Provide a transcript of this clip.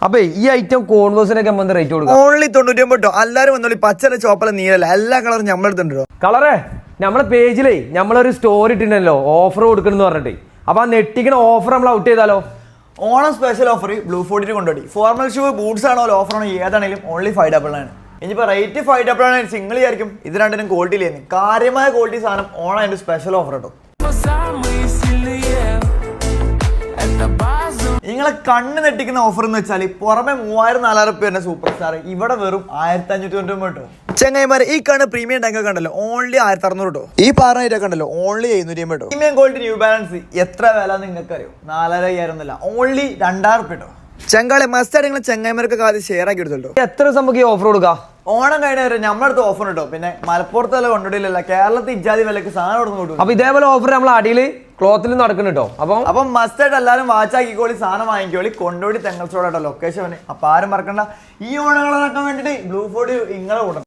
അപ്പൊ ഈ ഐറ്റം കോൺവേഴ്സിനൊക്കെ നമ്മൾ റേറ്റ് കൊടുക്കും ഓൺലി 99 എല്ലാരും വന്നോളി പച്ചല ചോപ്പല നീലല്ല എല്ലാ കളറും നമ്മളെടുത്തുണ്ടോ കളറേ നമ്മളെ പേജിലേ നമ്മളൊരു സ്റ്റോറി ഇട്ടിട്ടുണ്ടല്ലോ ഓഫർ കൊടുക്കണമെന്ന് പറഞ്ഞിട്ട് അപ്പൊ ആ നെട്ടിക്കുന്ന ഓഫർ നമ്മൾ ഔട്ട് ചെയ്താലോ ഓണം സ്പെഷ്യൽ ഓഫർ ബ്ലൂ ഫോർട്ടിന് കൊണ്ടുപോയി ഫോർമൽ ഷൂ ബൂട്ട്സ് ആണോ ഓഫർ ആണോ ഏതാണെങ്കിലും ഓൺലി 5 ആണ് ഇനിയിപ്പോൾ റേറ്റ് 5 ആണ് സിംഗിൾ ആയിരിക്കും ഇത് രണ്ടിനും ക്വാളിറ്റി ഇല്ലായിരുന്നു കാര്യമായ ക്വാളിറ്റി സാധനം ഓണം അതിന്റെ സ്പെഷ്യൽ ഓഫർ കേട്ടോ നിങ്ങളെ കണ്ണ് നെട്ടിക്കുന്ന ഓഫർ എന്ന് വെച്ചാൽ പുറമെ 3000-4000 രൂപ സൂപ്പർ സ്റ്റാർ ഇവിടെ വെറും 1590 കേട്ടോ ചെങ്ങൈമാരെ ഈ കണ്ണ് പ്രീമിയം ടാങ്ക് കണ്ടല്ലോ ഓൺലി 1600 കേട്ടോ ഈ പാറ കണ്ടല്ലോ ഓൺലി 700 കേട്ടോ പ്രീമിയം ക്വാളിറ്റി ന്യൂ ബാലൻസ് എത്ര വില നിങ്ങൾക്ക് അറിയോ 4500 എന്നല്ല ഓൺലി 2000 കേട്ടോ ചെങ്കാളെ മസ്റ്റായിട്ട് നിങ്ങൾ ചെങ്ങൈമാർക്ക് ആദ്യം ഷെയർ ആക്കി എടുത്തല്ലോ എത്ര നമുക്ക് ഓഫർ കൊടുക്കാം ഓണം കഴിഞ്ഞ വരെ നമ്മളടുത്ത് ഓഫർ കിട്ടോ പിന്നെ മലപ്പുറത്ത് വില കൊണ്ടുപോയില്ല കേരളത്തിൽ ഇജാതി വിലക്ക് സാധനം കൊടുത്ത് കൊണ്ടു അപ്പൊ ഇതേപോലെ ഓഫർ നമ്മൾ അടിയിൽ ക്ലോത്തിൽ നടക്കുന്നു കേട്ടോ അപ്പം മസ്റ്റായിട്ട് എല്ലാവരും വാച്ചാക്കിക്കോളി സാധനം വാങ്ങിക്കോളി കൊണ്ടോടി തെങ്ങൽ സ്റ്റോർ ലൊക്കേഷൻ അപ്പൊ ആരും മറക്കണ്ട ഈ ഓണങ്ങൾ നടക്കാൻ വേണ്ടിട്ട് ബ്ലൂ ഫോർട്ട് ഇങ്ങളെ കൂടണം